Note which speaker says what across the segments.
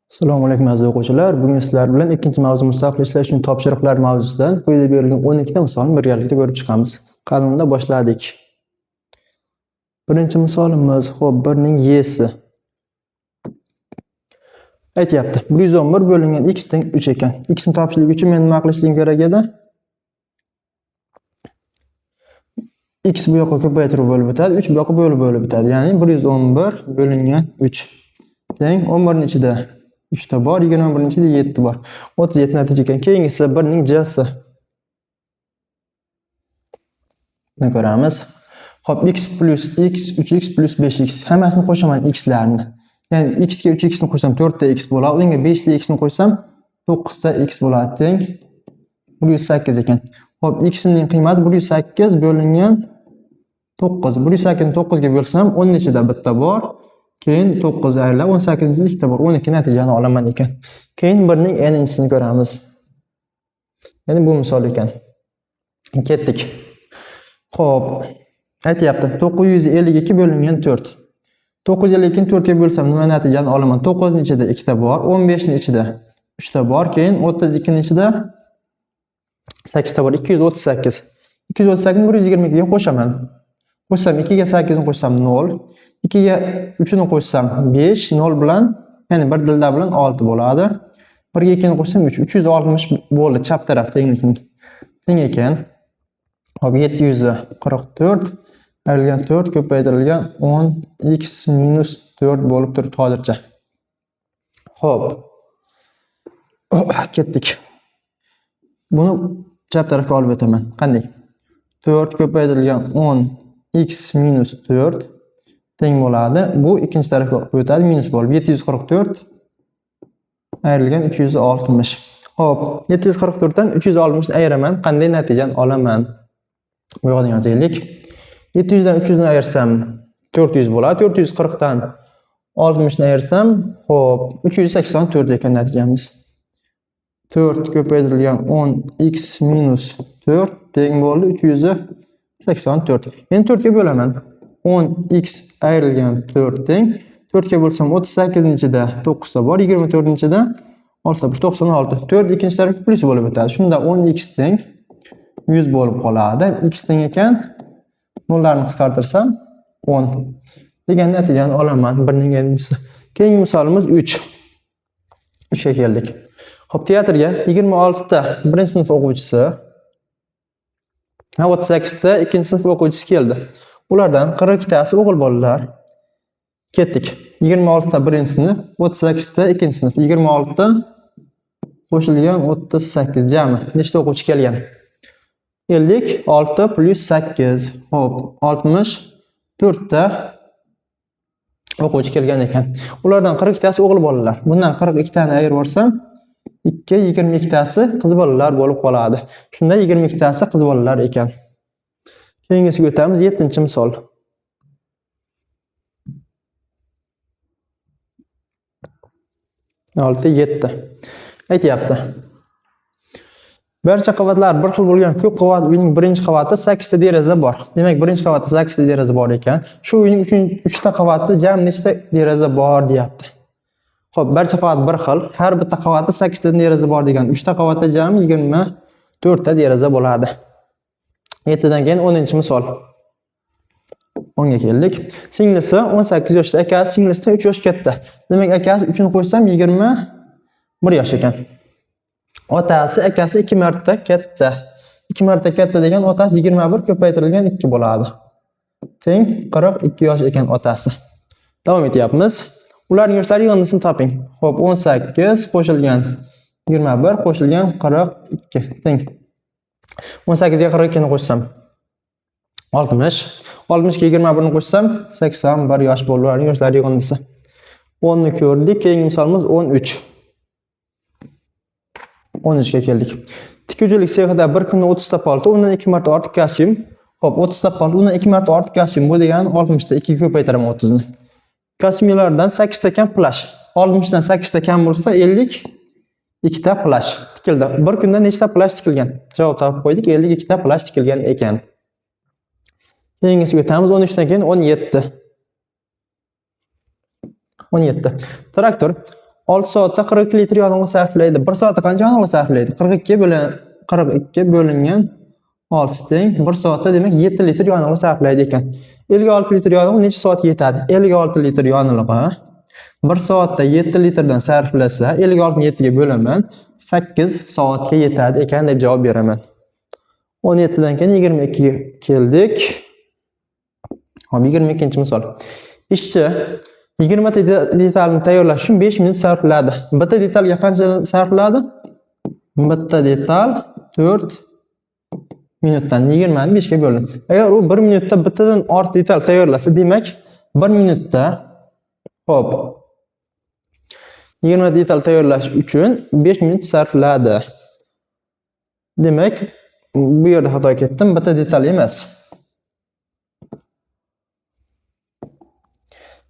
Speaker 1: Assalomu alaykum aziz o'quvchilar. Bugun sizlar bilan ikkinchi mavzumiz haqida ishlash uchun topshiriqlar mavzusidan quyida berilgan 12 ta misolni birgalikda ko'rib chiqamiz. Qanunda boshladik. Birinchi misolimiz, xo'p, 1 ning y'si. Aytyapti. 111 bo'lingan x teng 3 ekan. X ni topishlik uchun men nima qilishim kerak edi? X bu yoqqa ko'paytirib bo'lib o'tadi, 3 bu yoqqa bo'lib o'tadi. Ya'ni 111 bo'lingan 3 teng 11 ning ichida 3 ta bor, 21 ning ichida 7 bor. 37 natija ekan. Keyingisi 1 ning j'si. Buni ko'ramiz. Xo'p, x plus x, 3x plus 5x. Hammasini qo'shaman x larni. Ya'ni x ga 3x ni qo'shsam 4 ta x bo'ladi. Unga 5 ta x ni qo'shsam 9 ta x bo'ladi. Teng 108 ekan. Xo'p, x ning qiymati 108 bo'lingan 9. 108 ni 9 ga bo'lsam 10 ichida bitta bor. Keyin 9 ayrilib 18 ichida ikkita bor. 12 natijani olaman ekan. Keyin 1 ning n'sini ko'ramiz. Ya'ni bu misol ekan. Ketdik. Xo'p, aytyapti 952 bo'lingan 4. 952 ni 4 ga bo'lsam nima natijani olaman? 9 ning ichida ikkita bor, 15 ning ichida 3 ta bor, keyin 32 ning ichida 8 ta bor, 238. 238 ni 122 ga qo'shaman. Qo'shsam 2 ga 8 ni qo'shsam 0, 2 ga 3 ni qo'shsam 5, 0 bilan, ya'ni bir dilda bilan 6 bo'ladi. 1 ga 2 ni qo'shsam 3, 360 bo'ldi chap taraf tenglikning. Teng ekan. Hop, 744 ayrilgan 4 ko'paytirilgan 10x minus 4 bo'lib turibdi hozircha. Xo'p. Ketdik. Buni chap tarafga olib o'taman. Qanday? 4 ko'paytirilgan 10x minus 4 teng bo'ladi. Bu ikkinchi tarafga o'tadi, minus bo'lib 744 ayrilgan 360. Xo'p, 744 dan 360 ni ayiraman. Qanday natijani olaman? Bu yoqda yozaylik. 700 dan 300 ni ayirsam 400 bo'ladi. 440 dan 60 ni ayirsam, xo'p, 384 ekan natijamiz. 4 ko'paytirilgan 10x minus 4 teng bo'ldi 384. Men 4 ga bo'laman. 10x ayrilgan 4 teng 4 ga bo'lsam 38 ning ichida 9 ta bor, 24 ning ichida 6 ta bor, 96. 4 ikkinchi tarafga plus bo'lib o'tadi. Shunda 10x teng 100 bo'lib qoladi. X teng ekan, nollarni qisqartirsam 10 degan natijani olaman. 1 ning n'si. Keyingi misolimiz 3. 3 ga keldik. Xo'p, teatrga 26 ta birinchi sinf o'quvchisi va 38 ta ikkinchi sinf o'quvchisi keldi. Ulardan 42 tasi o'g'il bolalar. Ketdik. 26 ta birinchi sinf, 38 ta ikkinchi sinf. 26 ta qo'shilgan 38 jami. Nechta o'quvchi kelgan? 56 plus 8. Xo'p, 64 ta o'quvchi kelgan ekan. Ulardan 42 tasi o'g'il bolalar. Bundan 42 tani ayirib yuborsam 22 tasi qiz bolalar bo'lib qoladi. Shunda 22 tasi qiz bolalar ekan. Keyingisiga o'tamiz. 7-misol. Olti 7. Aytyapti. Barcha qavatlar bir xil bo'lgan ko'p qavat uyning birinchi qavatida 8 ta deraza bor. Demak, birinchi qavatda 8 ta deraza bor ekan. Shu uyning 3 ta qavatida jami nechta deraza bor deyapti. Xo'p, barcha qavat bir xil. Har bitta qavatda 8 ta deraza bor degan 3 ta qavatda jami 24 ta deraza bo'ladi. 7 dan keyin 10-misol. 10 ga keldik. Singlisi 18 yoshda, akasi singlisidan 3 yosh katta. Demak, akasi 3 ni qo'shsam 21 yosh ekan. Otasi akasi 2 marta katta. 2 marta katta degan otasi 21 ko'paytirilgan 2 bo'ladi. Teng 42 yosh ekan otasi. Davom etyapmiz. Ularning yoshlari yig'indisini toping. Xo'p, 18 qo'shilgan 21 qo'shilgan 42 teng. 18 ga 42 ni qo'shsam 60. 60 ga 21 ni qo'shsam 81 yosh bo'ladi. Ularning yoshlari yig'indisi. 10 ni ko'rdik. Keyingi misolimiz 13. 13 ga keldik. Tikuvchilik sexida bir kunda 30 ta palto, undan 2 marta ortiq kostyum. Xo'p, 30 ta palto, undan 2 marta ortiq kostyum. Bu degani 60 ta 2 ga ko'paytiraman 30 ni. Kostyumlardan 8 ta kam plash. 60 dan 8 ta kam bo'lsa 52 ta plash tikildi. Bir kunda nechta plash tikilgan? Javob topib qo'ydik. 52 ta plash tikilgan ekan. Keyingisiga o'tamiz. 13 dan keyin 17. 17. Traktor 6 soatda 42 litr yonilg'i sarflaydi. 1 soatda qancha yonilg'i sarflaydi? 42 bo'lingan 6 teng 1 soatda demak 7 litr yonilg'i sarflaydi ekan. 56 litr yonilg'i necha soat yetadi? 56 litr yonilg'i 1 soatda 7 litrdan sarflasa, 56 ni 7 ga bo'laman, 8 soatga yetadi ekan deb javob beraman. 17 dan keyin 22 ga keldik. Hop, 22-misol. Ishchi 20 ta detalni tayyorlash uchun 5 minut sarfladi. Bitta detalga qancha sarfladi? Bitta detal 4 minutdan 20 ni 5 ga bo'ldim. Agar u 1 minutda bittadan ortiq detal tayyorlasa, demak 1 minutda hop 20 detal tayyorlash uchun 5 minut sarfladi. Demak, bu yerda xato ketdim, bitta detal emas.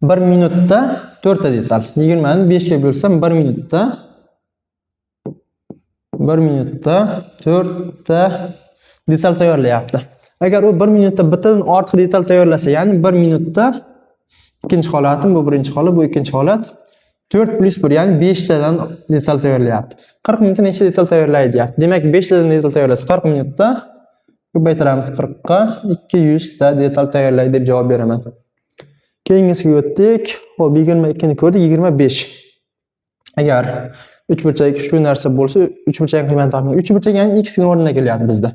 Speaker 1: 1 minutda 4 ta detal. 20 ni 5 ga bo'lsam 1 minutda 4 ta detal tayyorlayapti. Agar u 1 minutda bittadan ortiq detal tayyorlasa, ya'ni 1 minutda ikkinchi holatim, bu birinchi holat, bu ikkinchi holat. 4 plus 1 ya'ni 5 tadan detal tayyorlayapti. 40 minutda necha detal tayyorlaydi deyapti. Demak 5 tadan detal tayyorlasa 40 minutda ko'paytiramiz 40 ga 200 ta detal tayyorlaydi deb javob beraman. Keyingisiga o'tdik. Xo'p, 22 ni ko'rdik, 25. Agar 3 burchak shu narsa bo'lsa, 3 burchakning qiymati toping. 3 burchak ya'ni x ning o'rniga kelyapti bizda.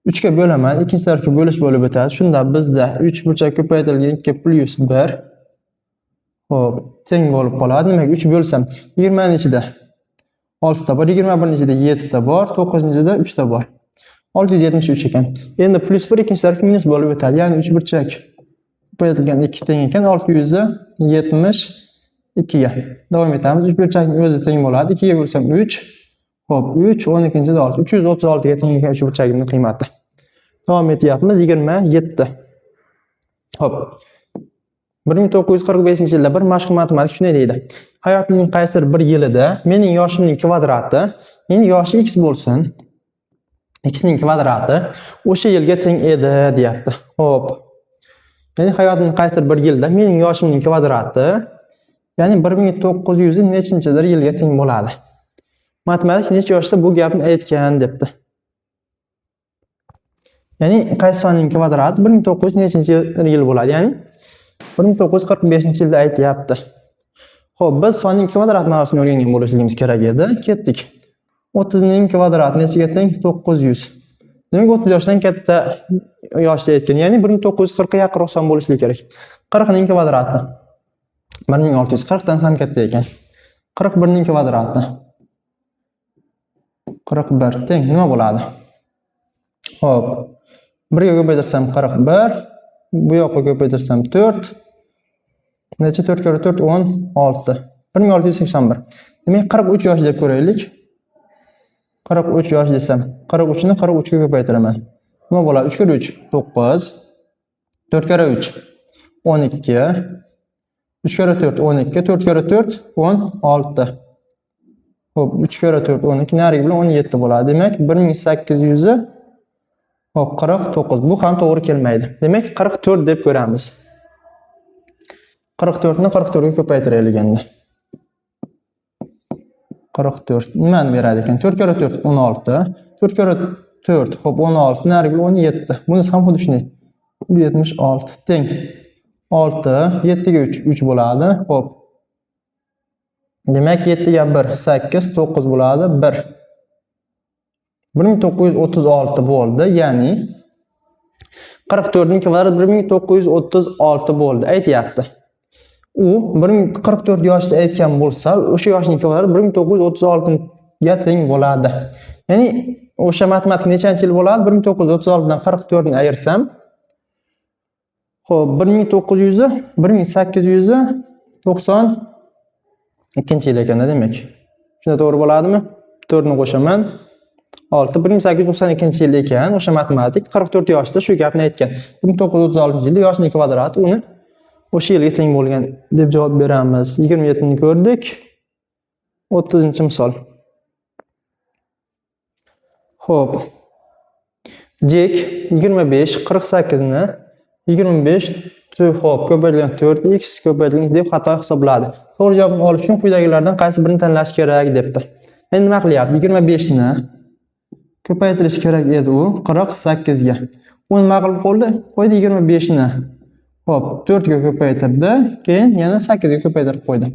Speaker 1: 3 ga bo'laman, ikkinchi tarafga bo'lish bo'lib o'tadi. Shunda bizda 3 burchak ko'paytirilgan 2 plus 1 hop, teng bo'lib qoladi. Demak, 3 bo'lsam, 20 ning ichida 6 ta bor, 21 ning ichida 7 ta bor, 9 ning ichida 3 ta bor. 673 ekan. Endi plus 1 ikkinchi tarafga minus bo'lib o'tadi. Ya'ni 3 burchak ko'paytirilgan 2 teng ekan, 672 ga. Davom etamiz. 3 burchakning o'zi teng bo'ladi. 2 ga bo'lsam 3. Hop, 3 12-da 6. 336 ga teng ekan 3 burchagimning qiymati. Davom etyapmiz. 27. Hop. 1945-yilda bir mashhur matematik shunday deydi. Hayotimning qaysidir bir yilida mening yoshimning kvadrati, mening yoshi x bo'lsin, x ning kvadrati o'sha yilga teng edi, deyapti. Hop. Ya'ni hayotimning qaysidir bir yilda mening yoshimning kvadrati, ya'ni 1900 nechinchidir yilga teng bo'ladi. Matematik necha yoshda bu gapni aytgan debdi. Ya'ni qaysi sonning kvadrati 1900 nechinchi yil bo'ladi? Ya'ni 1945-yilda aytyapti. Xo'p, biz sonning kvadrat ma'nosini o'rgangan bo'lishimiz kerak edi. Ketdik. 30 ning kvadrati nechaga teng? 900. Demak, 30 yoshdan katta yoshda aytgan. Ya'ni 1940 ga yaqinroq son bo'lishi kerak. 40 ning kvadrati 1640 dan ham katta ekan. 41 ning kvadrati 41 teng nima bo'ladi? Xo'p. 1 ga ko'paytirsam 41, bu yoqqa ko'paytirsam 4. Necha 4 kira 4 16. 1681. Demak 43 yosh deb ko'raylik. 43 yosh desam, 43 ni 43 ga ko'paytiraman. Nima bo'ladi? 3 kira 3 9. 4 kira 3 12. 3 kira 4 12, 4 kira 4 16. Xo'p, 3 kira 4 12, nariga bilan 17 bo'ladi. Demak, 1800 hop 49. Bu ham to'g'ri kelmaydi. Demak, 44 deb ko'ramiz. 44 ni 44 ga ko'paytiraylik endi. 44 nimani beradi ekan? 4 kira 4 16. 4 kira 4 hop 16, nariga 17. Bunisi ham xuddi shunday. 76 teng 6, 7 ga 3 bo'ladi. Hop. Demak 7 ga 1 8, 9 bo'ladi 1. 1936 bo'ldi. Ya'ni 44 ning kvadrati 1936 bo'ldi aytyapti. U 44 yoshda aytgan bo'lsa, o'sha yoshning kvadrati 1936 ga teng bo'ladi. Ya'ni o'sha matematik nechanchi yil bo'ladi? 1936 dan 44 ni ayirsam, xo'p, 1892-yil ekan demak. Shunda to'g'ri bo'ladimi? 4 ni qo'shaman. 6 1892-yil ekan o'sha matematik 44 yoshda shu gapni aytgan. 1936-yilda yoshning kvadrati uni o'sha yilga teng bo'lgan deb javob beramiz. 27 ni ko'rdik. 30-misol. Xo'p. Jek 25 48 ni 25 hop ko'paytirilgan 4x ko'paytirilgan deb xato hisoblanadi. To'g'ri javobni olish uchun quyidagilardan qaysi birini tanlash kerak debdi. Endi nima qilyapti? 25 ni ko'paytirish kerak edi u 48 ga. U nima qilib qoldi? Qo'ydi 25 ni. Hop, 4 ga ko'paytirdi, keyin yana 8 ga ko'paytirib qo'ydi.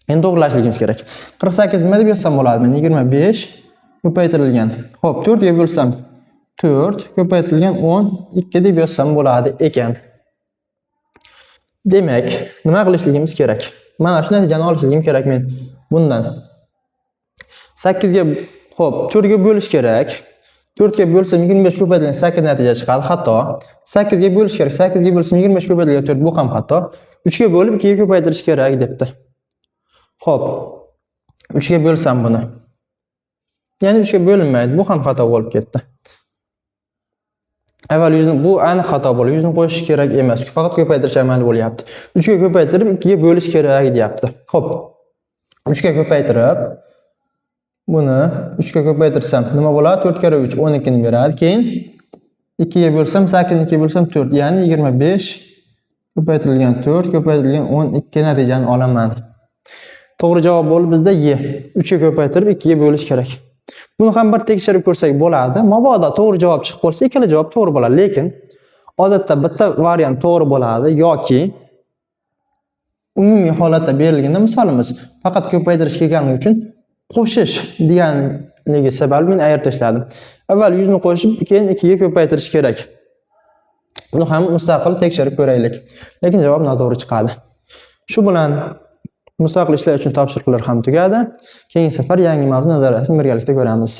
Speaker 1: Endi to'g'rilashligimiz kerak. 48 nima deb yozsam bo'ladi? Men 25 ko'paytirilgan. Hop, 4 ga bo'lsam 4 ko'paytirilgan 12 deb yozsam bo'ladi ekan. Demak, nima qilishligimiz kerak? Mana shu natijani olishligim kerak men bundan. 8 ga hop, 4 ga bo'lish kerak. 4 ga bo'lsam 25 ko'paytirilgan 8 natija chiqadi, xato. 8 ga bo'lish kerak. 8 ga bo'lsam 25 ko'paytirilgan 4 bu ham xato. 3 ga bo'lib 2 ga ko'paytirish kerak debdi. Hop. 3 ga bo'lsam buni. Ya'ni 3 ga bo'linmaydi. Bu ham xato bo'lib ketdi. Avval bu aniq xato bo'ldi. 100 ni qo'shish kerak emas. Faqat ko'paytirish amali bo'lyapti. 3 ga ko'paytirib 2 ga bo'lish kerak deyapti. Hop. 3 ga ko'paytirib buni 3 ga ko'paytirsam nima bo'ladi? 4 kare 3 12 ni beradi. Keyin 2 ga bo'lsam 8, 2 ga bo'lsam 4, ya'ni 25 ko'paytirilgan 4 ko'paytirilgan 12 natijani olaman. To'g'ri javob bo'ldi bizda Y. 3 ga ko'paytirib 2 ga bo'lish kerak. Buni ham bir tekshirib ko'rsak bo'ladi. Mabodo to'g'ri javob chiqib qolsa, ikkala javob to'g'ri bo'ladi, lekin odatda bitta variant to'g'ri bo'ladi yoki umumiy holatda berilganda misolimiz faqat ko'paytirish kelganligi uchun qo'shish deganligi sababli men ayirib tashladim. Avval 100 ni qo'shib, keyin 2 ga ko'paytirish kerak. Buni ham mustaqil tekshirib ko'raylik. Lekin javob noto'g'ri chiqadi. Shu bilan mustaqil ishlar uchun topshiriqlar ham tugadi. Keyingi safar yangi mavzu nazoriyatini birgalikda ko'ramiz.